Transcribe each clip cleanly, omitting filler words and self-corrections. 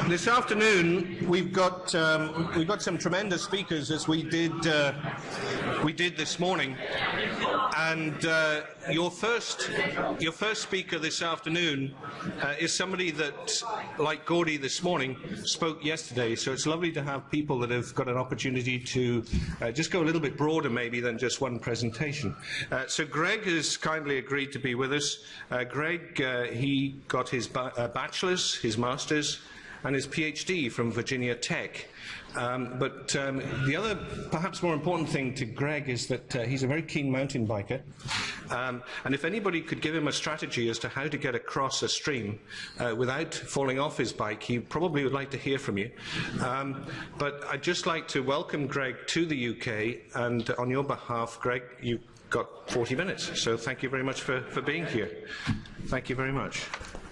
This afternoon we've got some tremendous speakers, as we did this morning, and your first speaker this afternoon is somebody that, like Gordy this morning, spoke yesterday. So it's lovely to have people that have got an opportunity to just go a little bit broader maybe than just one presentation. So Greg has kindly agreed to be with us. Greg, he got his bachelor's, his master's, and his PhD from Virginia Tech. But the other, perhaps more important thing to Greg is that he's a very keen mountain biker. And if anybody could give him a strategy as to how to get across a stream without falling off his bike, he probably would like to hear from you. But I'd just like to welcome Greg to the UK, and on your behalf, Greg, you've got 40 minutes. So thank you very much for being here. Thank you very much.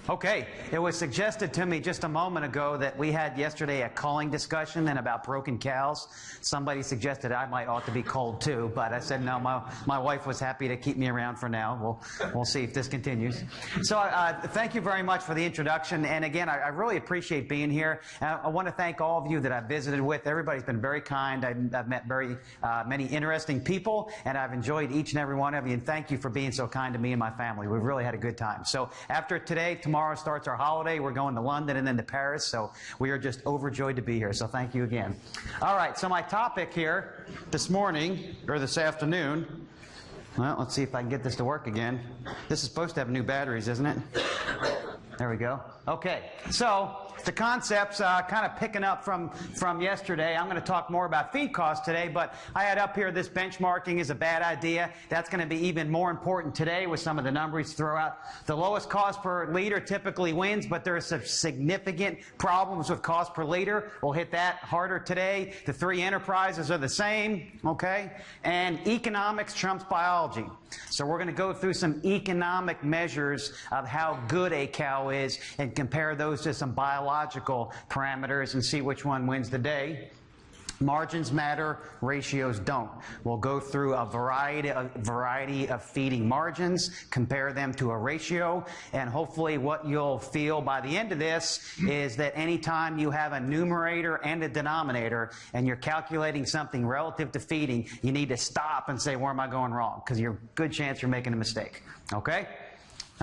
Okay, it was suggested to me just a moment ago that we had yesterday a culling discussion and about broken cows. Somebody suggested I might ought to be culled too, but I said no, my wife was happy to keep me around for now. We'll see if this continues. So thank you very much for the introduction, and again, I really appreciate being here. I want to thank all of you that I've visited with. Everybody's been very kind. I've met very many interesting people, and I've enjoyed each and every one of you, and thank you for being so kind to me and my family. We've really had a good time. So after today, tomorrow starts our holiday. We're going to London and then to Paris, so we are just overjoyed to be here, so thank you again. All right, so my topic here this morning, or this afternoon, well, let's see if I can get this to work again. This is supposed to have new batteries, isn't it? There we go. Okay, so the concepts kind of picking up from yesterday. I'm going to talk more about feed costs today, but I had up here this benchmarking is a bad idea. That's going to be even more important today with some of the numbers throw out. The lowest cost per liter typically wins, but there are some significant problems with cost per liter. We'll hit that harder today. The three enterprises are the same, okay? And economics trumps biology. So we're going to go through some economic measures of how good a cow is and compare those to some biological parameters and see which one wins the day. Margins matter, ratios don't. We'll go through a variety of feeding margins, compare them to a ratio, and hopefully what you'll feel by the end of this is that anytime you have a numerator and a denominator and you're calculating something relative to feeding, you need to stop and say, where am I going wrong? Because you're a good chance you're making a mistake. Okay?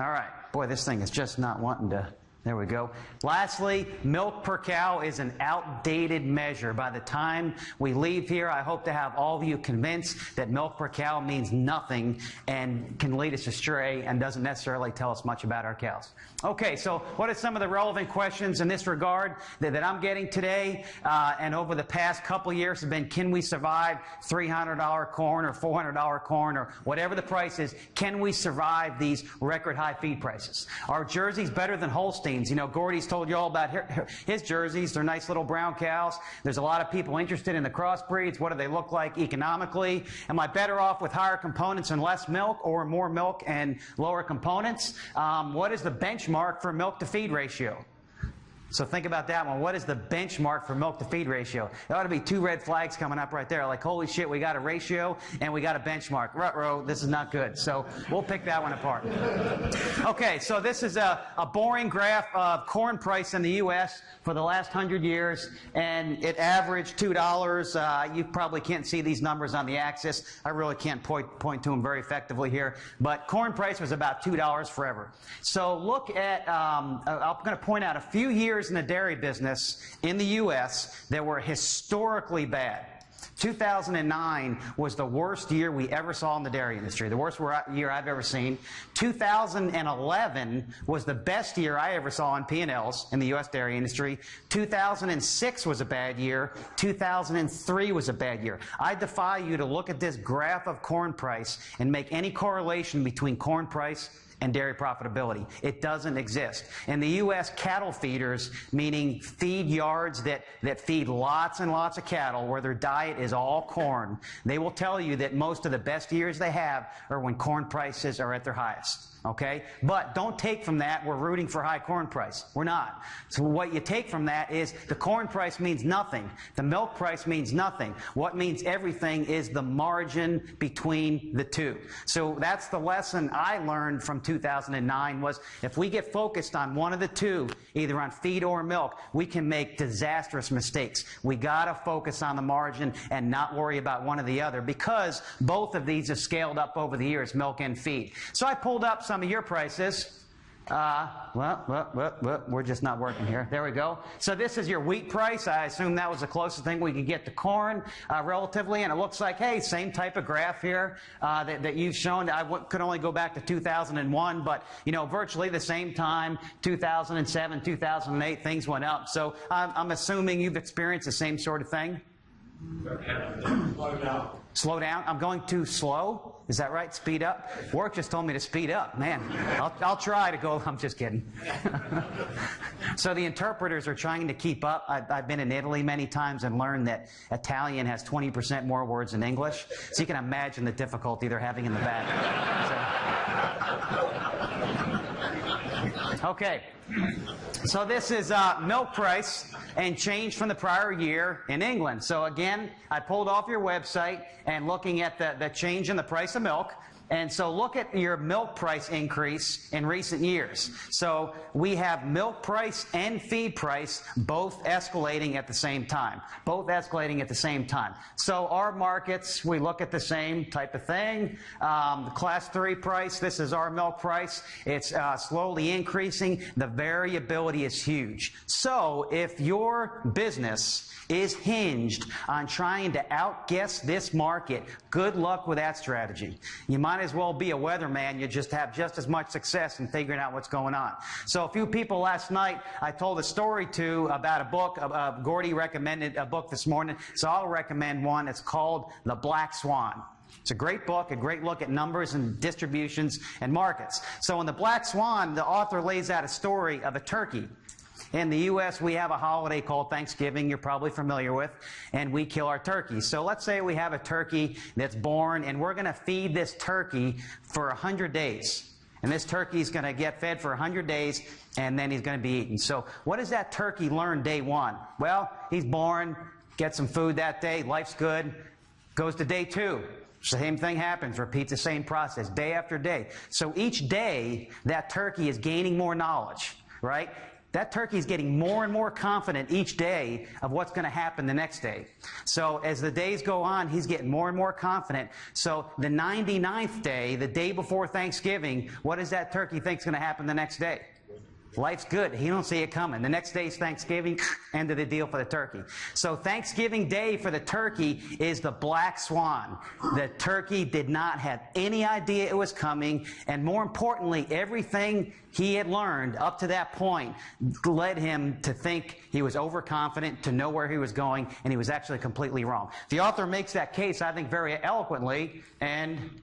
All right. Boy, this thing is just not wanting to. There we go. Lastly, milk per cow is an outdated measure. By the time we leave here, I hope to have all of you convinced that milk per cow means nothing and can lead us astray and doesn't necessarily tell us much about our cows. Okay, so what are some of the relevant questions in this regard that I'm getting today and over the past couple years have been, can we survive $300 corn or $400 corn or whatever the price is? Can we survive these record high feed prices? Are jerseys better than Holstein? You know, Gordy's told you all about his jerseys. They're nice little brown cows. There's a lot of people interested in the crossbreeds. What do they look like economically? Am I better off with higher components and less milk, or more milk and lower components? What is the benchmark for milk to feed ratio? So think about that one. What is the benchmark for milk to feed ratio? There ought to be two red flags coming up right there. Like, holy shit, we got a ratio and we got a benchmark. Ruh-roh, this is not good. So we'll pick that one apart. Okay, so this is a boring graph of corn price in the U.S. for the last 100 years, and it averaged $2. You probably can't see these numbers on the axis. I really can't point to them very effectively here, but corn price was about $2 forever. So look at, I'm going to point out a few years in the dairy business in the U.S. that were historically bad. 2009 was the worst year we ever saw in the dairy industry, the worst year I've ever seen. 2011 was the best year I ever saw in P&Ls in the U.S. dairy industry. 2006 was a bad year. 2003 was a bad year. I defy you to look at this graph of corn price and make any correlation between corn price and dairy profitability. It doesn't exist. In the U.S., cattle feeders, meaning feed yards that feed lots and lots of cattle where their diet is all corn, they will tell you that most of the best years they have are when corn prices are at their highest. Okay? But don't take from that we're rooting for high corn price. We're not. So what you take from that is the corn price means nothing. The milk price means nothing. What means everything is the margin between the two. So that's the lesson I learned from 2009 was if we get focused on one of the two, either on feed or milk, we can make disastrous mistakes. We got to focus on the margin and not worry about one or the other, because both of these have scaled up over the years, milk and feed. So I pulled up some of your prices. We're just not working here. There we go. So this is your wheat price. I assume that was the closest thing we could get to corn, relatively. And it looks like, hey, same type of graph here that you've shown. I could only go back to 2001, but, you know, virtually the same time, 2007, 2008, things went up. So I'm assuming you've experienced the same sort of thing. Slow down. Slow down? I'm going too slow? Is that right? Speed up? Work just told me to speed up. Man, I'll try to go. I'm just kidding. So the interpreters are trying to keep up. I've been in Italy many times and learned that Italian has 20% more words than English. So you can imagine the difficulty they're having in the back. So. Okay. So this is milk price and change from the prior year in England. So again, I pulled off your website and looking at the change in the price of milk. And so look at your milk price increase in recent years. So we have milk price and feed price both escalating at the same time. Both escalating at the same time. So our markets, we look at the same type of thing. The class 3 price, this is our milk price. It's slowly increasing. The variability is huge. So if your business is hinged on trying to outguess this market, good luck with that strategy. You might as well be a weatherman. You just have just as much success in figuring out what's going on. So a few people last night I told a story to about a book. Gordy recommended a book this morning, so I'll recommend one. It's called The Black Swan. It's a great book, a great look at numbers and distributions and markets. So in The Black Swan, the author lays out a story of a turkey. In the U.S., we have a holiday called Thanksgiving you're probably familiar with, and we kill our turkeys. So let's say we have a turkey that's born, and we're going to feed this turkey for 100 days. And this turkey is going to get fed for 100 days, and then he's going to be eaten. So what does that turkey learn day one? Well, he's born, gets some food that day, life's good, goes to day 2. Same thing happens, repeats the same process day after day. So each day, that turkey is gaining more knowledge, right? That turkey is getting more and more confident each day of what's going to happen the next day. So as the days go on, he's getting more and more confident. So the 99th day, the day before Thanksgiving, what does that turkey think is going to happen the next day? Life's good. He don't see it coming. The next day is Thanksgiving. End of the deal for the turkey. So Thanksgiving Day for the turkey is the black swan. The turkey did not have any idea it was coming, and more importantly, everything he had learned up to that point led him to think he was overconfident, to know where he was going, and he was actually completely wrong. The author makes that case, I think, very eloquently, and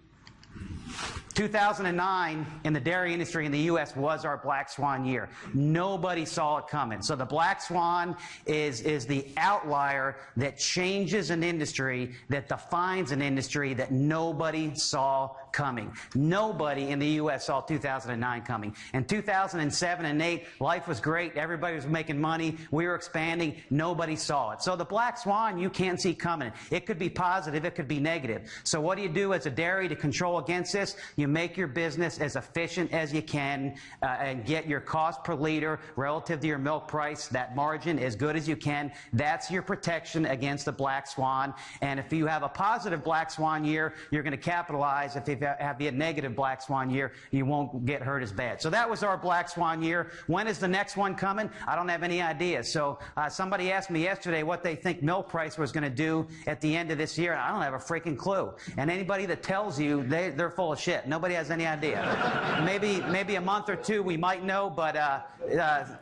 2009 in the dairy industry in the U.S. was our black swan year. Nobody saw it coming. So the black swan is the outlier that changes an industry, that defines an industry that nobody saw coming. Nobody in the U.S. saw 2009 coming. In 2007 and 8, life was great. Everybody was making money. We were expanding. Nobody saw it. So the black swan you can't see coming. It could be positive. It could be negative. So what do you do as a dairy to control against this? You make your business as efficient as you can and get your cost per liter relative to your milk price, that margin, as good as you can. That's your protection against the black swan. And if you have a positive black swan year, you're going to capitalize. If you have a negative black swan year, you won't get hurt as bad. So that was our black swan year. When is the next one coming? I don't have any idea. So somebody asked me yesterday what they think milk price was going to do at the end of this year. And I don't have a freaking clue. And anybody that tells you, they're full of shit. Nobody has any idea. Maybe a month or two we might know, but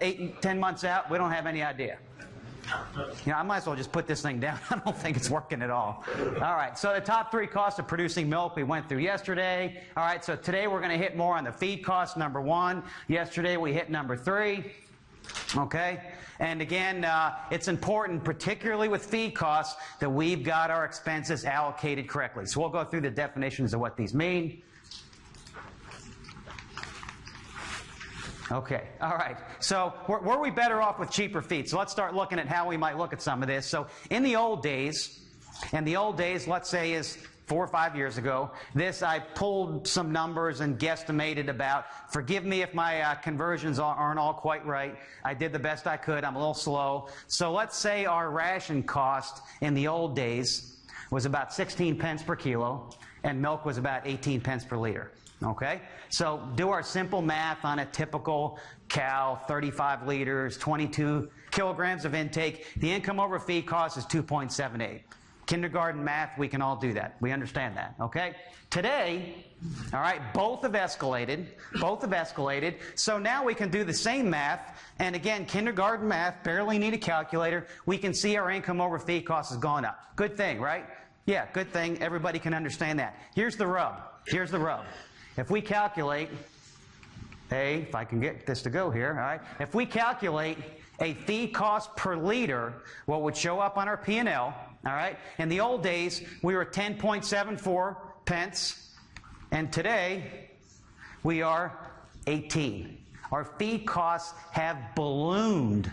8, 10 months out, we don't have any idea. You know, I might as well just put this thing down. I don't think it's working at all. All right, so the top 3 costs of producing milk we went through yesterday. All right, so today we're going to hit more on the feed cost, number 1. Yesterday we hit number 3. Okay? And again, it's important, particularly with feed costs, that we've got our expenses allocated correctly. So we'll go through the definitions of what these mean. Okay, all right. So were we better off with cheaper feed? So let's start looking at how we might look at some of this. So in the old days, let's say is 4 or 5 years ago. This, I pulled some numbers and guesstimated about. Forgive me if my conversions aren't all quite right. I did the best I could. I'm a little slow. So let's say our ration cost in the old days was about 16 pence per kilo, and milk was about 18 pence per liter. Okay? So do our simple math on a typical cow, 35 liters, 22 kilograms of intake. The income over feed cost is 2.78. Kindergarten math, we can all do that. We understand that, okay? Today, all right, both have escalated. Both have escalated. So now we can do the same math. And again, kindergarten math, barely need a calculator. We can see our income over feed cost has gone up. Good thing, right? Yeah, good thing. Everybody can understand that. Here's the rub. Here's the rub. If we calculate, hey, if I can get this to go here, all right? If we calculate a feed cost per liter, what would show up on our P&L, all right? In the old days, we were 10.74 pence, and today we are 18. Our feed costs have ballooned.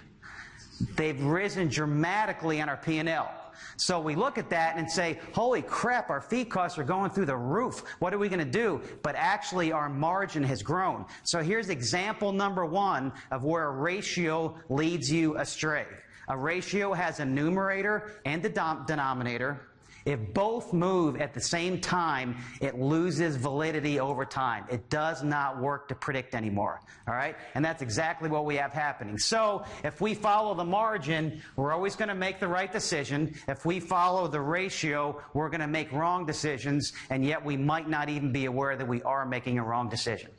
They've risen dramatically on our P&L. So we look at that and say, holy crap, our feed costs are going through the roof. What are we going to do? But actually, our margin has grown. So here's example number 1 of where a ratio leads you astray. A ratio has a numerator and a denominator. If both move at the same time, it loses validity over time. It does not work to predict anymore, all right? And that's exactly what we have happening. So if we follow the margin, we're always going to make the right decision. If we follow the ratio, we're going to make wrong decisions, and yet we might not even be aware that we are making a wrong decision.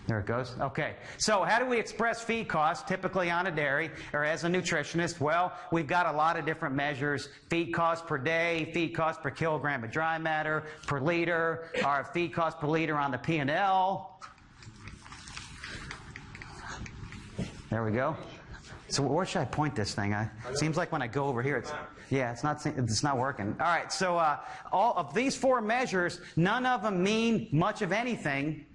There it goes. Okay. So how do we express feed costs typically on a dairy or as a nutritionist? Well, we've got a lot of different measures. Feed cost per day, feed cost per kilogram of dry matter, per liter, our feed cost per liter on the P&L. There we go. So where should I point this thing? It seems like when I go over here, it's not working. All right. So all of these 4 measures, none of them mean much of anything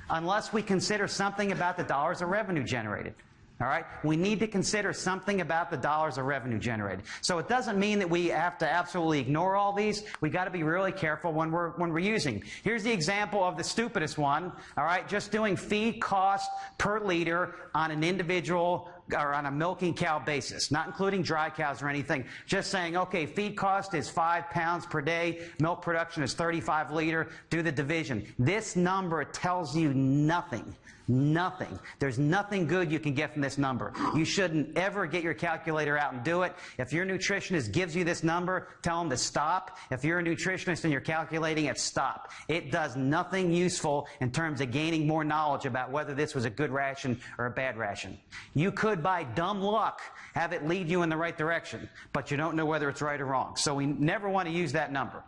unless we consider something about the dollars of revenue generated. All right? We need to consider something about the dollars of revenue generated. So it doesn't mean that we have to absolutely ignore all these. We've got to be really careful when we're using. Here's the example of the stupidest one. All right? Just doing feed cost per liter on an individual or on a milking cow basis, not including dry cows or anything. Just saying, okay, feed cost is 5 pounds per day, milk production is 35 liter, do the division. This number tells you nothing. Nothing. There's nothing good you can get from this number. You shouldn't ever get your calculator out and do it. If your nutritionist gives you this number, tell them to stop. If you're a nutritionist and you're calculating it, stop. It does nothing useful in terms of gaining more knowledge about whether this was a good ration or a bad ration. You could, by dumb luck, have it lead you in the right direction, but you don't know whether it's right or wrong. So we never want to use that number.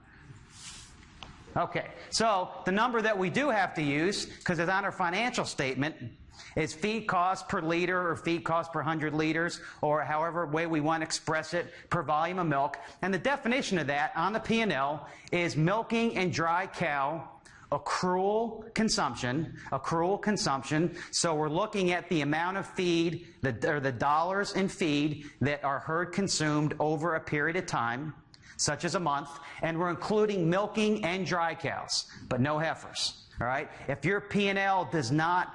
Okay, so the number that we do have to use, because it's on our financial statement, is feed cost per liter or feed cost per 100 liters, or however way we want to express it, per volume of milk. And the definition of that on the P&L is milking and dry cow accrual consumption. So we're looking at the amount of feed, or the dollars in feed that our herd consumed over a period of time, such as a month, and we're including milking and dry cows, but no heifers, all right? If your P&L does not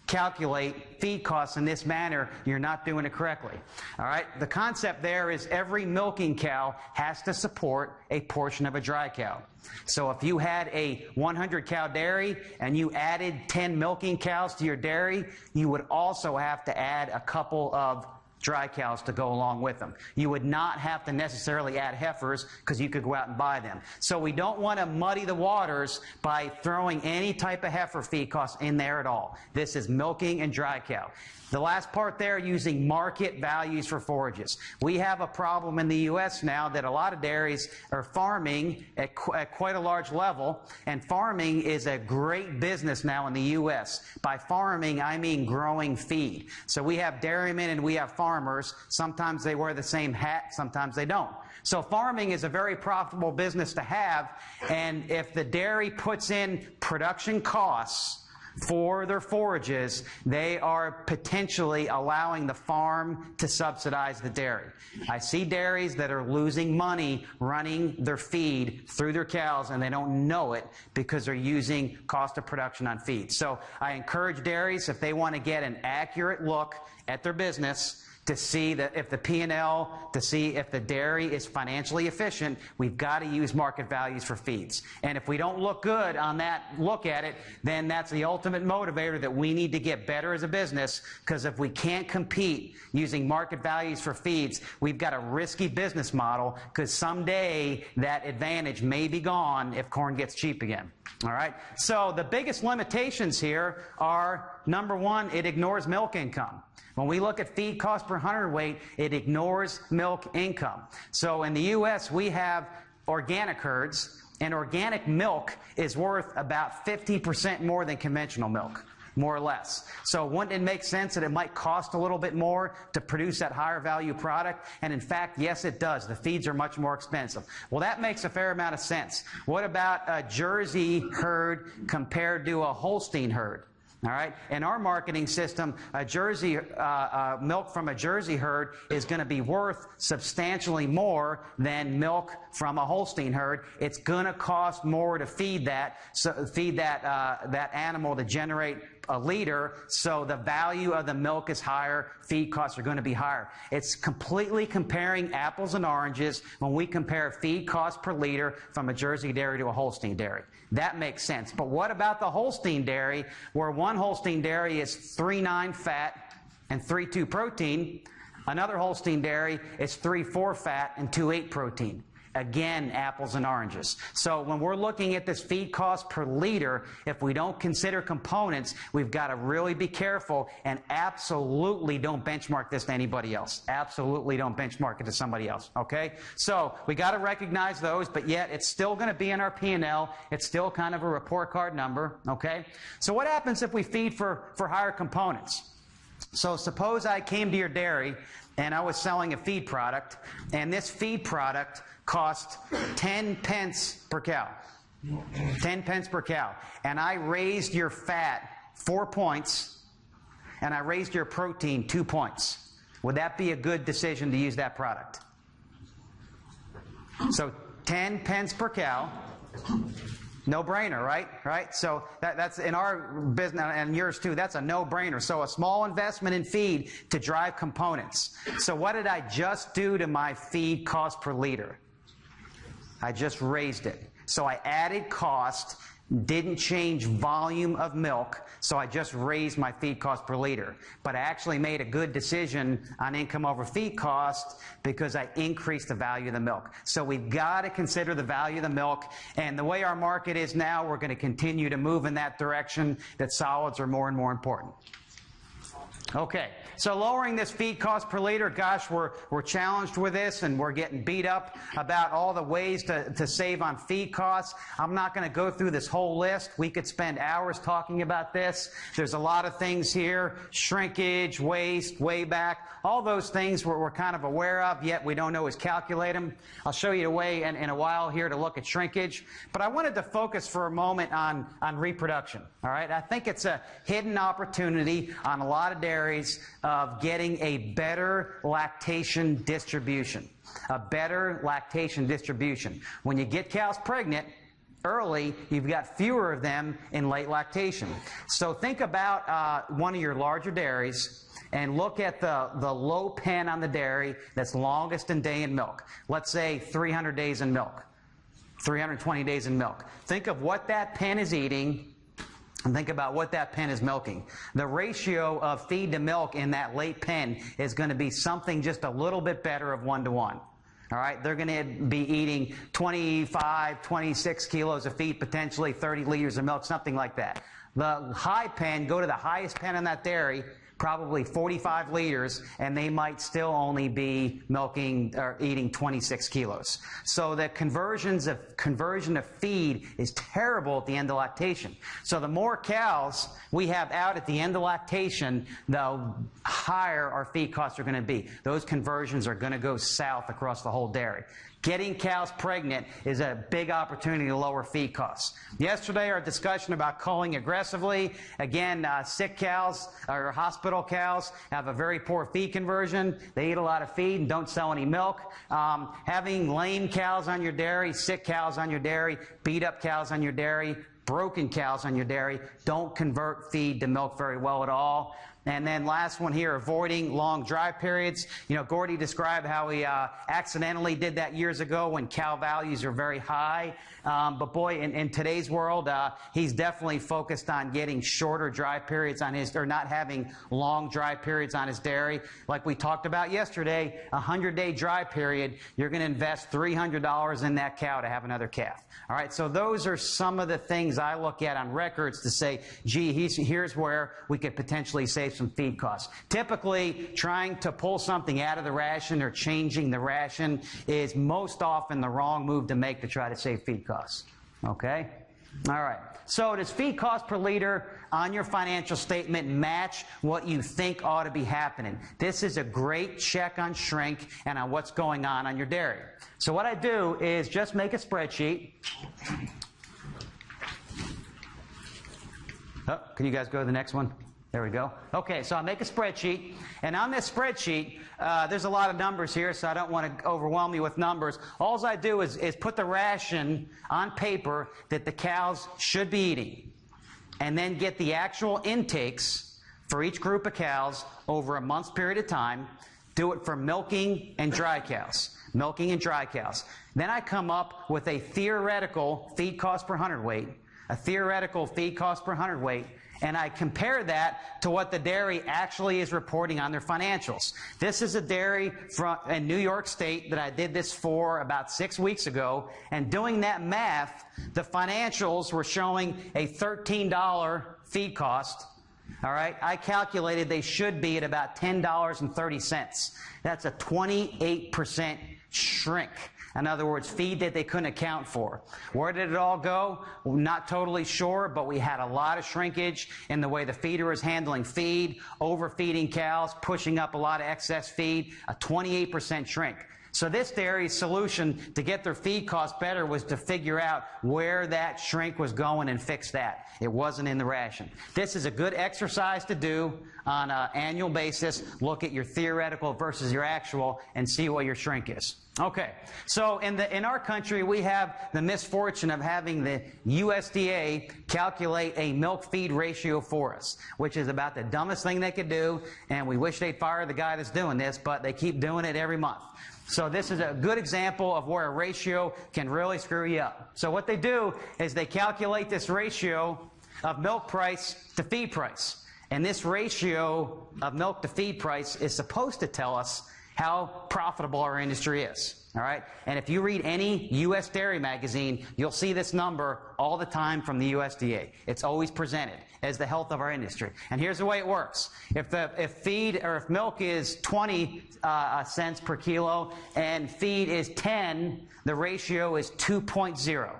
calculate feed costs in this manner, you're not doing it correctly, all right? The concept there is every milking cow has to support a portion of a dry cow. So if you had a 100-cow dairy and you added 10 milking cows to your dairy, you would also have to add a couple of dry cows to go along with them. You would not have to necessarily add heifers because you could go out and buy them. So we don't want to muddy the waters by throwing any type of heifer feed costs in there at all. This is milking and dry cow. The last part there, using market values for forages. We have a problem in the U.S. now that a lot of dairies are farming at quite a large level, and farming is a great business now in the U.S. By farming, I mean growing feed. So we have dairymen and we have farmers. Sometimes they wear the same hat, sometimes they don't. So farming is a very profitable business to have, and if the dairy puts in production costs for their forages, they are potentially allowing the farm to subsidize the dairy. I see dairies that are losing money running their feed through their cows, and they don't know it because they're using cost of production on feed. So I encourage dairies, if they want to get an accurate look at their business, to see that if the P&L, to see if the dairy is financially efficient, we've got to use market values for feeds. And if we don't look good on that look at it, then that's the ultimate motivator that we need to get better as a business, because if we can't compete using market values for feeds, we've got a risky business model, because someday that advantage may be gone if corn gets cheap again. All right? So the biggest limitations here are, number one, it ignores milk income. When we look at feed cost per hundredweight, it ignores milk income. So in the U.S., we have organic herds, and organic milk is worth about 50% more than conventional milk, more or less. So wouldn't it make sense that it might cost a little bit more to produce that higher value product? And in fact, yes, it does. The feeds are much more expensive. Well, that makes a fair amount of sense. What about a Jersey herd compared to a Holstein herd? All right. In our marketing system, a Jersey milk from a Jersey herd is going to be worth substantially more than milk from a Holstein herd. It's going to cost more to feed that, that animal to generate a liter, so the value of the milk is higher, feed costs are going to be higher. It's completely comparing apples and oranges when we compare feed cost per liter from a Jersey dairy to a Holstein dairy. That makes sense. But what about the Holstein dairy, where one Holstein dairy is 3.9 fat and 3.2 protein, another Holstein dairy is 3.4 fat and 2.8 protein? Again, apples and oranges. So when we're looking at this feed cost per liter, if we don't consider components, we've got to really be careful, and absolutely don't benchmark this to anybody else. Absolutely don't benchmark it to somebody else, okay? So we got to recognize those, but yet it's still going to be in our P&L. It's still kind of a report card number, okay? So what happens if we feed for higher components? So suppose I came to your dairy and I was selling a feed product, and this feed product cost 10 pence per cow. 10 pence per cow. And I raised your fat 4 points, and I raised your protein 2 points. Would that be a good decision to use that product? So 10 pence per cow. No-brainer, right? Right? So that's in our business, and yours too, that's a no-brainer. So a small investment in feed to drive components. So what did I just do to my feed cost per liter? I just raised it. So I added cost, didn't change volume of milk, so I just raised my feed cost per liter. But I actually made a good decision on income over feed cost because I increased the value of the milk. So we've got to consider the value of the milk, and the way our market is now, we're going to continue to move in that direction, that solids are more and more important. Okay, so lowering this feed cost per liter, gosh, we're challenged with this, and we're getting beat up about all the ways to save on feed costs. I'm not going to go through this whole list. We could spend hours talking about this. There's a lot of things here: shrinkage, waste, way back, all those things we're kind of aware of, yet we don't always calculate them. I'll show you a way in a while here to look at shrinkage. But I wanted to focus for a moment on reproduction. All right, I think it's a hidden opportunity on a lot of dairies of getting a better lactation distribution. A better lactation distribution. When you get cows pregnant early, you've got fewer of them in late lactation. So think about one of your larger dairies and look at the low pen on the dairy that's longest in day in milk. Let's say 300 days in milk, 320 days in milk. Think of what that pen is eating, and think about what that pen is milking. The ratio of feed to milk in that late pen is going to be something just a little bit better of 1 to 1. All right, they're going to be eating 25, 26 kilos of feed, potentially 30 liters of milk, something like that. The high pen, go to the highest pen in that dairy, probably 45 liters, and they might still only be milking or eating 26 kilos. So the conversion of feed is terrible at the end of lactation. So the more cows we have out at the end of lactation, the higher our feed costs are going to be. Those conversions are going to go south across the whole dairy. Getting cows pregnant is a big opportunity to lower feed costs. Yesterday, our discussion about culling aggressively aggressively. Again, sick cows or hospital cows have a very poor feed conversion. They eat a lot of feed and don't sell any milk. Having lame cows on your dairy, sick cows on your dairy, beat up cows on your dairy, broken cows on your dairy don't convert feed to milk very well at all. And then last one here, avoiding long dry periods. You know, Gordy described how he accidentally did that years ago when cow values are very high. But boy, in today's world, he's definitely focused on getting shorter dry periods on his, or not having long dry periods on his dairy. Like we talked about yesterday, a 100-day dry period, you're going to invest $300 in that cow to have another calf. All right, so those are some of the things I look at on records to say, gee, here's where we could potentially save some feed costs. Typically, trying to pull something out of the ration or changing the ration is most often the wrong move to make to try to save feed costs. Okay? All right. So does feed cost per liter on your financial statement match what you think ought to be happening? This is a great check on shrink and on what's going on your dairy. So what I do is just make a spreadsheet. Oh, can you guys go to the next one? There we go. Okay, so I'll make a spreadsheet, and on this spreadsheet, there's a lot of numbers here, so I don't want to overwhelm you with numbers. All I do is put the ration on paper that the cows should be eating, and then get the actual intakes for each group of cows over a month's period of time. Do it for milking and dry cows. Milking and dry cows. Then I come up with a theoretical feed cost per hundredweight, and I compare that to what the dairy actually is reporting on their financials. This is a dairy in New York State that I did this for about 6 weeks ago, and doing that math, the financials were showing a $13 feed cost. All right, I calculated they should be at about $10.30. That's a 28% shrink. In other words, feed that they couldn't account for. Where did it all go? We're not totally sure, but we had a lot of shrinkage in the way the feeder was handling feed, overfeeding cows, pushing up a lot of excess feed, a 28% shrink. So this dairy's solution to get their feed costs better was to figure out where that shrink was going and fix that. It wasn't in the ration. This is a good exercise to do on an annual basis. Look at your theoretical versus your actual and see what your shrink is. Okay, so in our country, we have the misfortune of having the USDA calculate a milk-feed ratio for us, which is about the dumbest thing they could do, and we wish they'd fire the guy that's doing this, but they keep doing it every month. So this is a good example of where a ratio can really screw you up. So what they do is they calculate this ratio of milk price to feed price. And this ratio of milk to feed price is supposed to tell us how profitable our industry is. All right? And if you read any U.S. dairy magazine, you'll see this number all the time from the USDA. It's always presented as the health of our industry. And here's the way it works. If milk is 20 cents per kilo and feed is 10, the ratio is 2.0.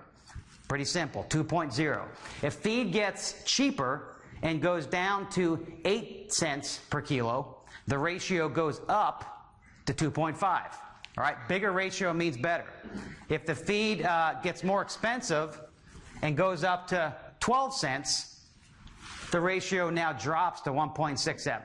Pretty simple, 2.0. If feed gets cheaper and goes down to 8 cents per kilo, the ratio goes up to 2.5. All right, bigger ratio means better. If the feed gets more expensive and goes up to 12 cents, the ratio now drops to 1.67.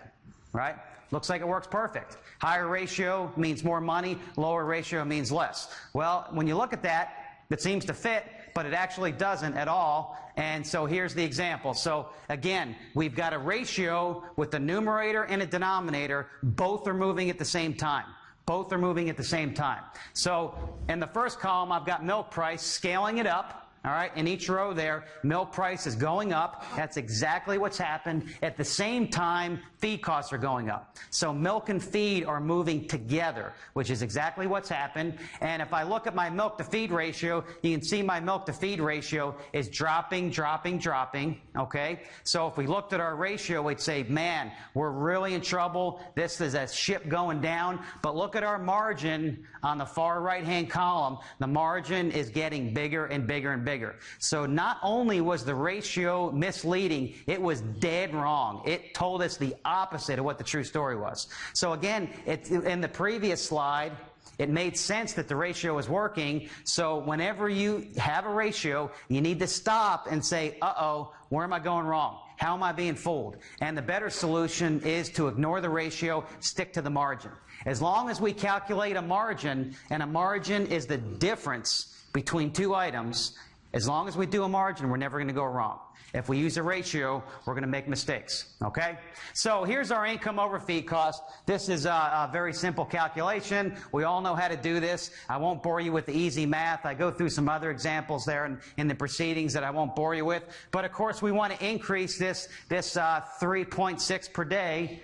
Right? Looks like it works perfect. Higher ratio means more money, lower ratio means less. Well, when you look at that, it seems to fit, but it actually doesn't at all. And so here's the example. So again, we've got a ratio with the numerator and a denominator. Both are moving at the same time. Both are moving at the same time. So in the first column, I've got milk price, scaling it up. All right, in each row there, milk price is going up. That's exactly what's happened. At the same time, feed costs are going up. So milk and feed are moving together, which is exactly what's happened. And if I look at my milk to feed ratio, you can see my milk to feed ratio is dropping, dropping, dropping. Okay? So if we looked at our ratio, we'd say, man, we're really in trouble. This is a ship going down. But look at our margin on the far right-hand column. The margin is getting bigger and bigger and bigger. So not only was the ratio misleading, it was dead wrong. It told us the opposite of what the true story was. So again, in the previous slide, it made sense that the ratio was working. So whenever you have a ratio, you need to stop and say, uh-oh, Where am I going wrong? How am I being fooled? And the better solution is to ignore the ratio, stick to the margin. As long as we calculate a margin, and a margin is the difference between two items, as long as we do a margin, we're never going to go wrong. If we use a ratio, we're going to make mistakes, okay? So here's our income over feed cost. This is a very simple calculation. We all know how to do this. I won't bore you with the easy math. I go through some other examples there in the proceedings that I won't bore you with. But of course, we want to increase this 3.6 per day,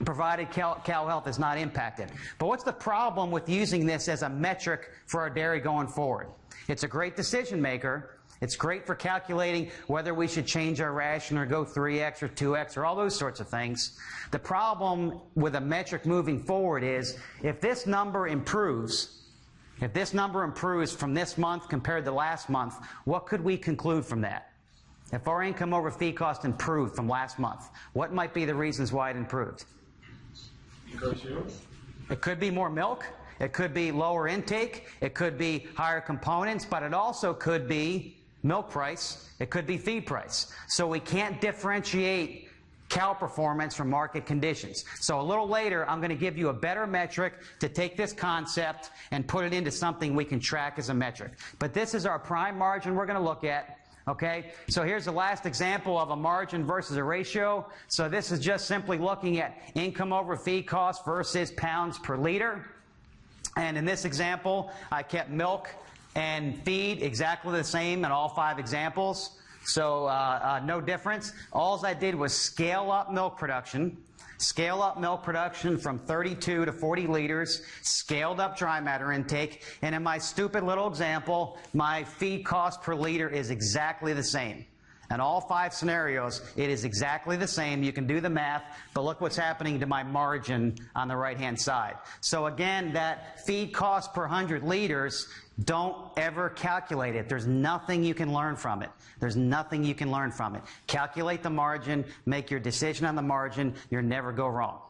provided cow health is not impacted. But what's the problem with using this as a metric for our dairy going forward? It's a great decision maker. It's great for calculating whether we should change our ration or go 3X or 2X or all those sorts of things. The problem with a metric moving forward is if this number improves from this month compared to last month, what could we conclude from that? If our income over feed cost improved from last month, what might be the reasons why it improved? It could be more milk. It could be lower intake. It could be higher components, but it also could be milk price. It could be feed price. So we can't differentiate cow performance from market conditions. So a little later, I'm going to give you a better metric to take this concept and put it into something we can track as a metric. But this is our prime margin we're going to look at. Okay, so here's the last example of a margin versus a ratio. So this is just simply looking at income over feed cost versus pounds per liter. And in this example, I kept milk and feed exactly the same in all 5 examples. So no difference. All I did was scale up milk production from 32 to 40 liters, scaled up dry matter intake, and in my stupid little example, my feed cost per liter is exactly the same. In all 5 scenarios, it is exactly the same. You can do the math, but look what's happening to my margin on the right-hand side. So again, that feed cost per 100 liters, don't ever calculate it. There's nothing you can learn from it. There's nothing you can learn from it. Calculate the margin, make your decision on the margin, you'll never go wrong.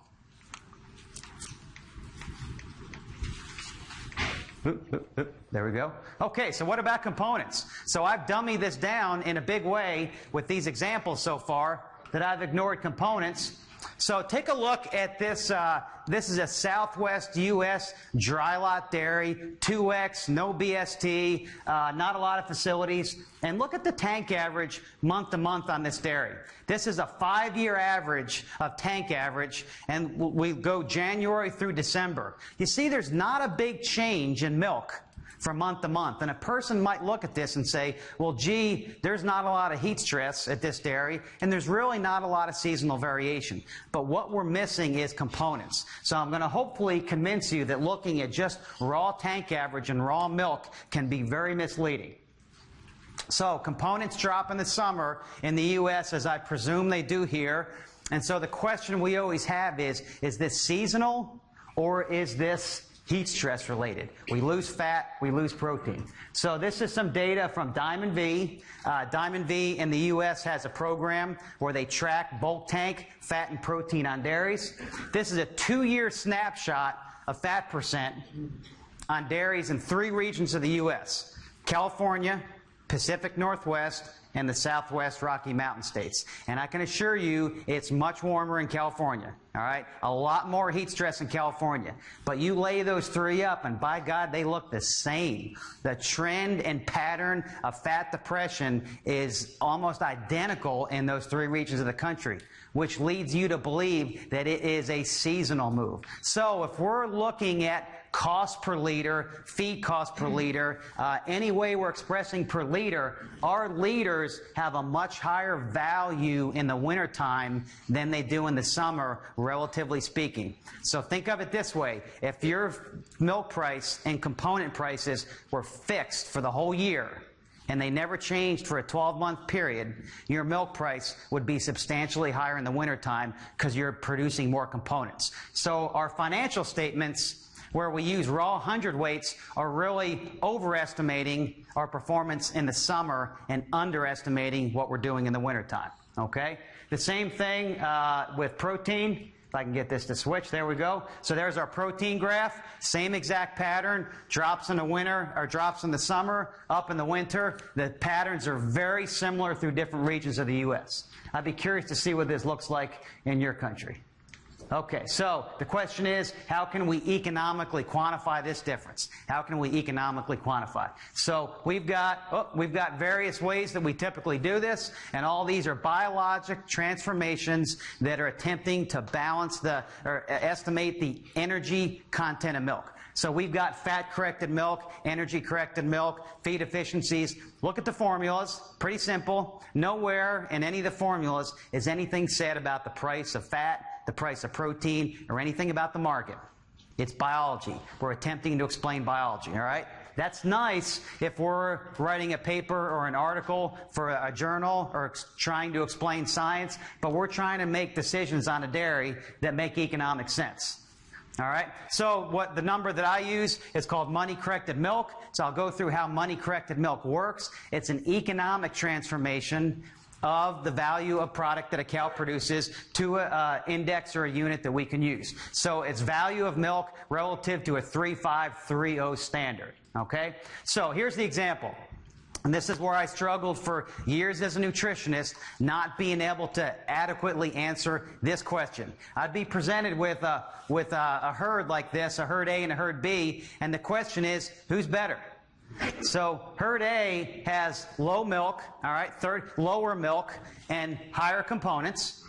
There we go. Okay, so what about components? So I've dummied this down in a big way with these examples so far that I've ignored components. So take a look at this. This is a Southwest U.S. dry lot dairy, 2X, no BST, not a lot of facilities. And look at the tank average month to month on this dairy. This is a 5-year average of tank average, and we go January through December. You see, there's not a big change in milk from month to month. And a person might look at this and say, well, gee, there's not a lot of heat stress at this dairy, and there's really not a lot of seasonal variation. But what we're missing is components. So I'm going to hopefully convince you that looking at just raw tank average and raw milk can be very misleading. So components drop in the summer in the U.S., as I presume they do here. And so the question we always have is this seasonal or is this heat stress related? We lose fat, we lose protein. So this is some data from Diamond V. Diamond V in the U.S. has a program where they track bulk tank fat and protein on dairies. This is a 2-year snapshot of fat percent on dairies in 3 regions of the U.S. California, Pacific Northwest, and the Southwest Rocky Mountain states. And I can assure you it's much warmer in California, all right? A lot more heat stress in California. But you lay those 3 up, and by God, they look the same. The trend and pattern of fat depression is almost identical in those 3 regions of the country, which leads you to believe that it is a seasonal move. So if we're looking at cost per liter, feed cost per liter, any way we're expressing per liter, our liters have a much higher value in the wintertime than they do in the summer, relatively speaking. So think of it this way. If your milk price and component prices were fixed for the whole year, and they never changed for a 12-month period, your milk price would be substantially higher in the wintertime because you're producing more components. So our financial statements, where we use raw hundredweights, are really overestimating our performance in the summer and underestimating what we're doing in the wintertime. Okay? The same thing with protein. I can get this to switch, there we go. So there's our protein graph, same exact pattern, drops in the winter, or drops in the summer, up in the winter. The patterns are very similar through different regions of the U.S. I'd be curious to see what this looks like in your country. Okay, so the question is, how can we economically quantify this difference? How can we economically quantify? So we've got various ways that we typically do this, and all these are biologic transformations that are attempting to balance or estimate the energy content of milk. So we've got fat-corrected milk, energy-corrected milk, feed efficiencies. Look at the formulas. Pretty simple. Nowhere in any of the formulas is anything said about the price of fat, the price of protein, or anything about the market. It's biology. We're attempting to explain biology, all right? That's nice if we're writing a paper or an article for a journal or trying to explain science, but we're trying to make decisions on a dairy that make economic sense. All right, so the number that I use is called money-corrected milk. So I'll go through how money-corrected milk works. It's an economic transformation of the value of product that a cow produces to an index or a unit that we can use. So it's value of milk relative to a 3530 standard. Okay, so here's the example. And this is where I struggled for years as a nutritionist, not being able to adequately answer this question. I'd be presented with a herd like this, a herd A and a herd B, and the question is, who's better? So herd A has low milk, all right, lower milk and higher components,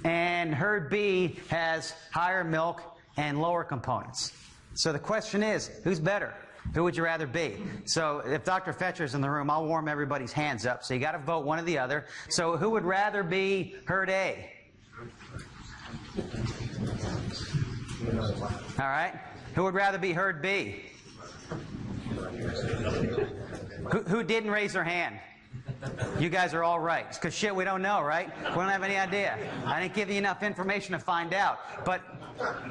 and herd B has higher milk and lower components. So the question is, who's better? Who would you rather be? So if Dr. Fetcher's in the room, I'll warm everybody's hands up. So you got to vote one or the other. So who would rather be herd A? All right. Who would rather be herd B? Who didn't raise their hand? You guys are all right. Because shit, we don't know, right? We don't have any idea. I didn't give you enough information to find out. But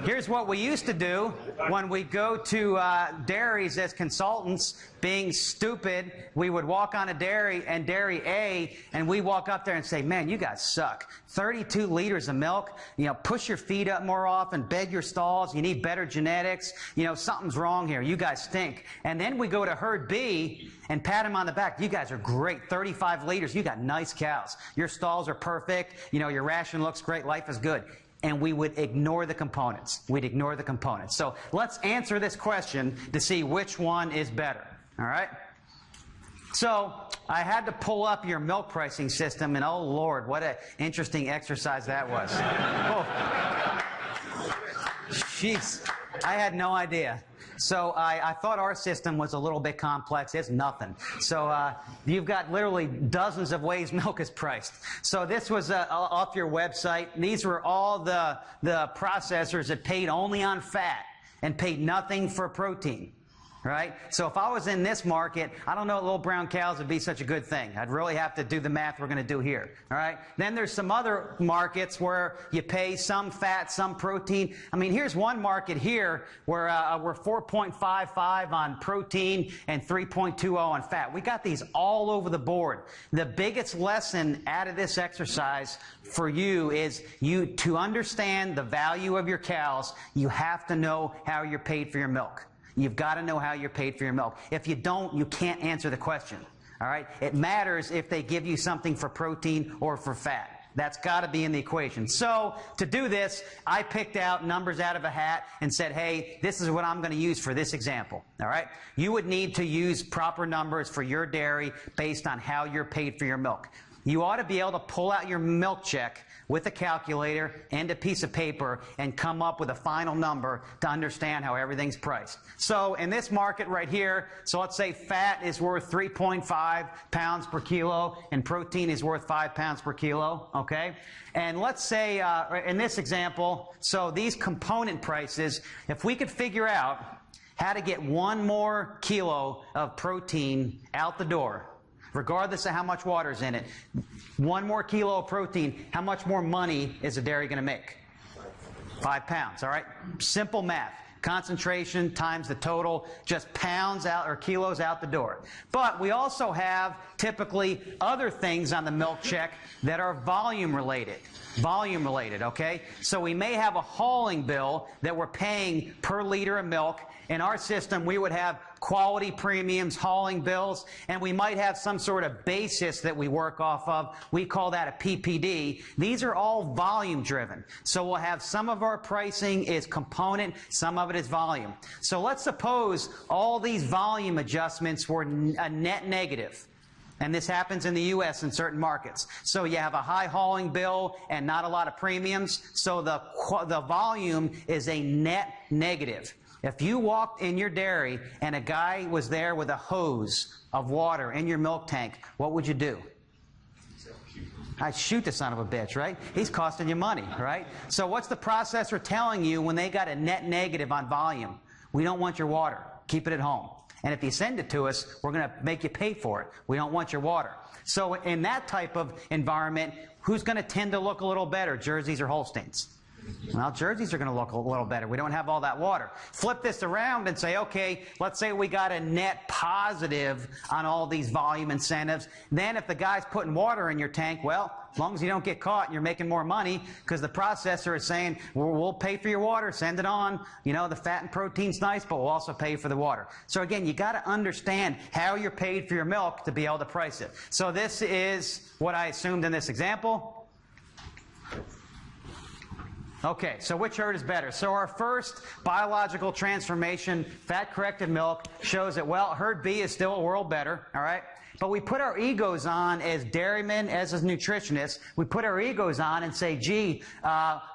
here's what we used to do when we go to dairies as consultants. Being stupid, we would walk on a dairy and dairy A, and we walk up there and say, man, you guys suck. 32 liters of milk, push your feet up more often, bed your stalls, you need better genetics, something's wrong here, you guys stink. And then we go to herd B and pat them on the back. You guys are great, 35 liters, you got nice cows. Your stalls are perfect, your ration looks great, life is good. And we would ignore the components. We'd ignore the components. So let's answer this question to see which one is better. All right? So I had to pull up your milk pricing system, and oh, Lord, what an interesting exercise that was. Oh. Jeez, I had no idea. So I thought our system was a little bit complex. It's nothing. So you've got literally dozens of ways milk is priced. So this was off your website. These were all the processors that paid only on fat and paid nothing for protein. Right? So if I was in this market, I don't know if little brown cows would be such a good thing. I'd really have to do the math we're going to do here. All right? Then there's some other markets where you pay some fat, some protein. I mean, here's one market here where we're 4.55 on protein and 3.20 on fat. We got these all over the board. The biggest lesson out of this exercise for you is to understand the value of your cows, you have to know how you're paid for your milk. You've got to know how you're paid for your milk. If you don't, you can't answer the question. All right? It matters if they give you something for protein or for fat. That's got to be in the equation. So to do this, I picked out numbers out of a hat and said, hey, this is what I'm going to use for this example. All right? You would need to use proper numbers for your dairy based on how you're paid for your milk. You ought to be able to pull out your milk check with a calculator and a piece of paper and come up with a final number to understand how everything's priced. So in this market right here, so let's say fat is worth 3.5 pounds per kilo and protein is worth 5 pounds per kilo, okay? And let's say in this example, so these component prices, if we could figure out how to get 1 more kilo of protein out the door, regardless of how much water's in it, 1 more kilo of protein, how much more money is a dairy going to make? 5 pounds, all right? Simple math. Concentration times the total, just pounds out or kilos out the door. But we also have typically other things on the milk check that are volume related. volume related, okay? So we may have a hauling bill that we're paying per liter of milk. In our system, we would have quality premiums, hauling bills, and we might have some sort of basis that we work off of. We call that a PPD. These are all volume driven. So we'll have some of our pricing is component, some of it is volume. So let's suppose all these volume adjustments were a net negative. And this happens in the U.S. in certain markets. So you have a high hauling bill and not a lot of premiums. So the volume is a net negative. If you walked in your dairy and a guy was there with a hose of water in your milk tank, what would you do? I'd shoot the son of a bitch, right? He's costing you money, right? So what's the processor telling you when they got a net negative on volume? We don't want your water. Keep it at home. And if you send it to us, we're going to make you pay for it. We don't want your water. So in that type of environment, who's going to tend to look a little better, Jerseys or Holsteins? Well, Jerseys are going to look a little better. We don't have all that water. Flip this around and say, okay, let's say we got a net positive on all these volume incentives. Then if the guy's putting water in your tank, well, as long as you don't get caught and you're making more money, because the processor is saying, we'll pay for your water, send it on. You know, the fat and protein's nice, but we'll also pay for the water. So again, you got to understand how you're paid for your milk to be able to price it. So this is what I assumed in this example. Okay, so which herd is better? So our first biological transformation, fat-corrected milk, shows that, well, herd B is still a world better, all right? But we put our egos on as dairymen, as nutritionists. We put our egos on and say, gee,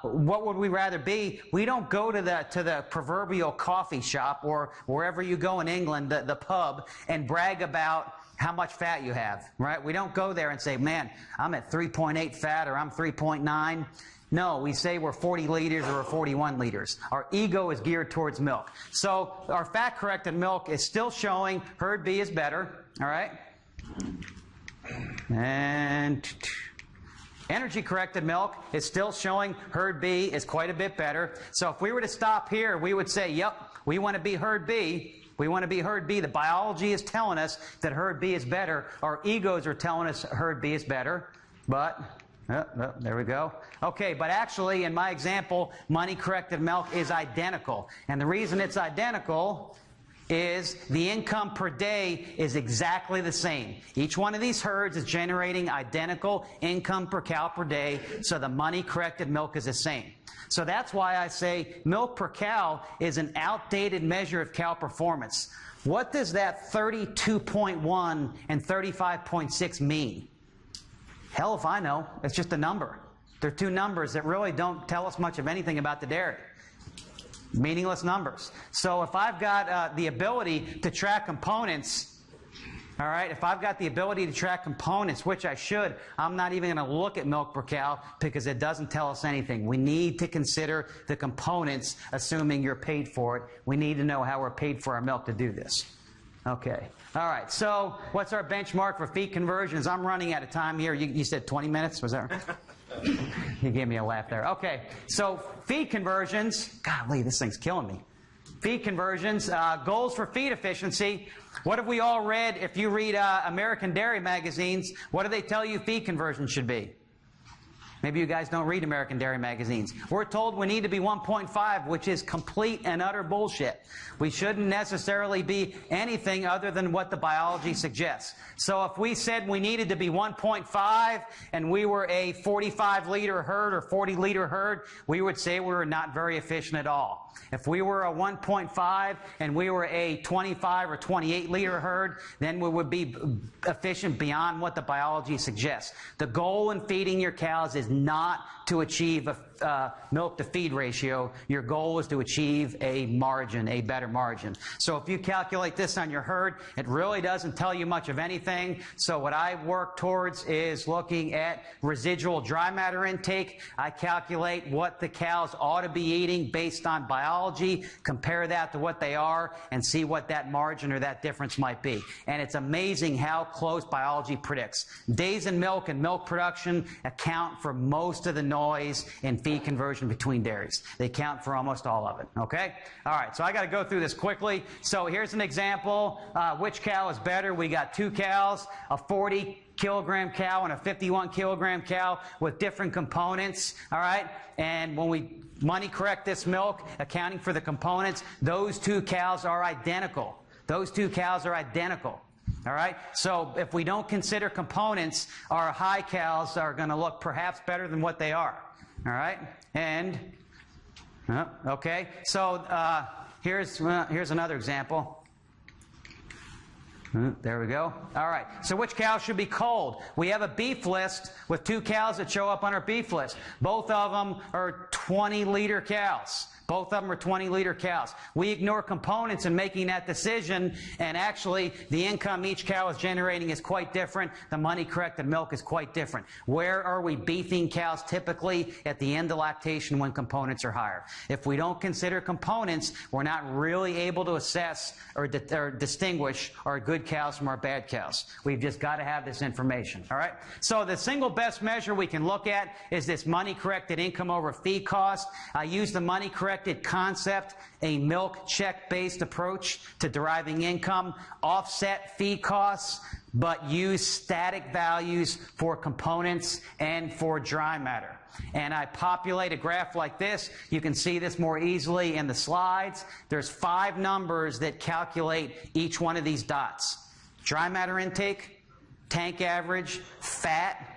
what would we rather be? We don't go to the proverbial coffee shop or wherever you go in England, the pub, and brag about how much fat you have, right? We don't go there and say, man, I'm at 3.8 fat or I'm 3.9. No, we say we're 40 liters or we're 41 liters. Our ego is geared towards milk. So our fat-corrected milk is still showing herd B is better, all right? And energy-corrected milk is still showing herd B is quite a bit better. So if we were to stop here, we would say, yep, we want to be herd B. We want to be herd B. The biology is telling us that herd B is better. Our egos are telling us herd B is better, but... there we go. Okay, but actually, in my example, money-corrected milk is identical. And the reason it's identical is the income per day is exactly the same. Each one of these herds is generating identical income per cow per day, so the money-corrected milk is the same. So that's why I say milk per cow is an outdated measure of cow performance. What does that 32.1 and 35.6 mean? Hell if I know. It's just a number. They're two numbers that really don't tell us much of anything about the dairy. Meaningless numbers. So if I've got the ability to track components, all right, if I've got the ability to track components, which I should, I'm not even going to look at milk per cow because it doesn't tell us anything. We need to consider the components, assuming you're paid for it. We need to know how we're paid for our milk to do this. Okay. All right. So what's our benchmark for feed conversions? I'm running out of time here. You said 20 minutes? Was that right? You gave me a laugh there. Okay. So feed conversions. Golly, this thing's killing me. Feed conversions. Goals for feed efficiency. What have we all read? If you read American dairy magazines, what do they tell you feed conversions should be? Maybe you guys don't read American dairy magazines. We're told we need to be 1.5, which is complete and utter bullshit. We shouldn't necessarily be anything other than what the biology suggests. So if we said we needed to be 1.5 and we were a 45-liter herd or 40-liter herd, we would say we were not very efficient at all. If we were a 1.5 and we were a 25 or 28-liter herd, then we would be efficient beyond what the biology suggests. The goal in feeding your cows is not to achieve a milk-to-feed ratio. Your goal is to achieve a margin, a better margin. So if you calculate this on your herd, it really doesn't tell you much of anything. So what I work towards is looking at residual dry matter intake. I calculate what the cows ought to be eating based on biology, compare that to what they are, and see what that margin or that difference might be. And it's amazing how close biology predicts. Days in milk and milk production account for most of the noise in feed conversion between dairies. They count for almost all of it, okay? All right, so I got to go through this quickly. So here's an example. Which cow is better? We got two cows, a 40 kilogram cow and a 51 kilogram cow with different components, all right? And when we money correct this milk, accounting for the components, those two cows are identical. Those two cows are identical. All right? So if we don't consider components, our high cows are going to look perhaps better than what they are. All right? And, okay, so here's another example. There we go. All right. So which cow should be culled? We have a beef list with two cows that show up on our beef list. Both of them are 20-liter cows. Both of them are 20-liter cows. We ignore components in making that decision, and actually the income each cow is generating is quite different. The money-corrected milk is quite different. Where are we beefing cows typically? At the end of lactation when components are higher. If we don't consider components, we're not really able to assess or distinguish our good cows from our bad cows. We've just got to have this information. All right? So the single best measure we can look at is this money-corrected income over feed cost. I use the money-corrected concept, a milk check-based approach to deriving income, offset feed costs, but use static values for components and for dry matter. And I populate a graph like this. You can see this more easily in the slides. There's 5 numbers that calculate each one of these dots. Dry matter intake, tank average, fat,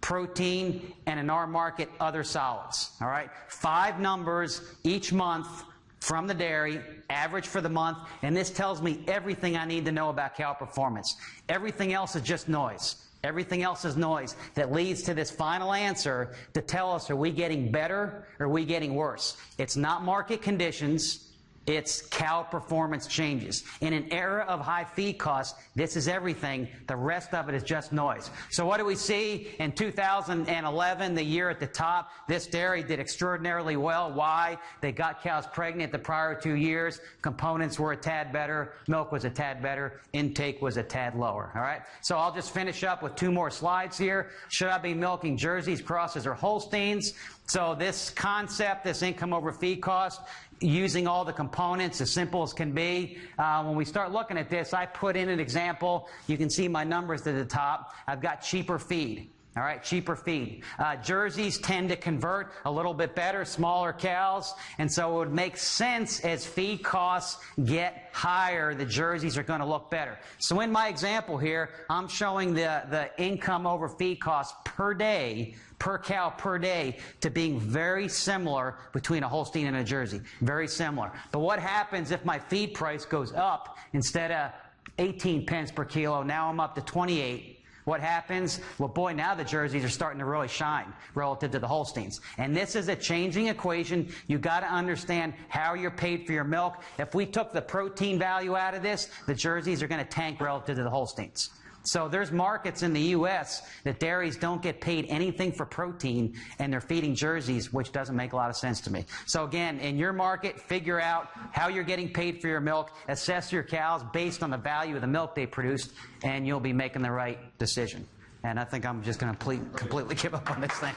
protein, and in our market, other solids. All right? 5 numbers each month from the dairy, average for the month, and this tells me everything I need to know about cow performance. Everything else is just noise. Everything else is noise that leads to this final answer to tell us, are we getting better or are we getting worse? It's not market conditions. It's cow performance changes. In an era of high feed costs, this is everything. The rest of it is just noise. So what do we see in 2011, the year at the top? This dairy did extraordinarily well. Why? They got cows pregnant the prior 2 years. Components were a tad better. Milk was a tad better. Intake was a tad lower. All right? So I'll just finish up with 2 more slides here. Should I be milking Jerseys, Crosses, or Holsteins? So this concept, this income over feed cost, using all the components as simple as can be. When we start looking at this, I put in an example. You can see my numbers at the top. I've got cheaper feed. All right, cheaper feed. Jerseys tend to convert a little bit better, smaller cows, and so it would make sense as feed costs get higher, the Jerseys are going to look better. So in my example here, I'm showing the income over feed costs per day, per cow per day, to being very similar between a Holstein and a Jersey. Very similar. But what happens if my feed price goes up instead of 18 pence per kilo? Now I'm up to 28. What happens? Well, boy, now the Jerseys are starting to really shine relative to the Holsteins. And this is a changing equation. You've got to understand how you're paid for your milk. If we took the protein value out of this, the Jerseys are going to tank relative to the Holsteins. So there's markets in the U.S. that dairies don't get paid anything for protein, and they're feeding Jerseys, which doesn't make a lot of sense to me. So again, in your market, figure out how you're getting paid for your milk, assess your cows based on the value of the milk they produced, and you'll be making the right decision. And I think I'm just going to completely give up on this thing.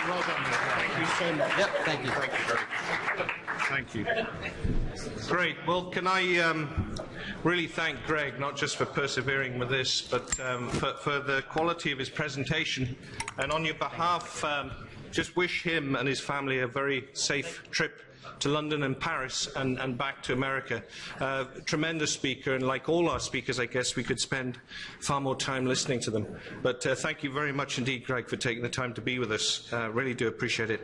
Well done. Thank you so much. Yep, thank you. Thank you, Greg. Thank you. Great. Well, can I really thank Greg, not just for persevering with this, but for the quality of his presentation. And on your behalf, just wish him and his family a very safe trip to London and Paris and back to America. Tremendous speaker, and like all our speakers, I guess we could spend far more time listening to them. But thank you very much indeed, Greg, for taking the time to be with us. Really do appreciate it.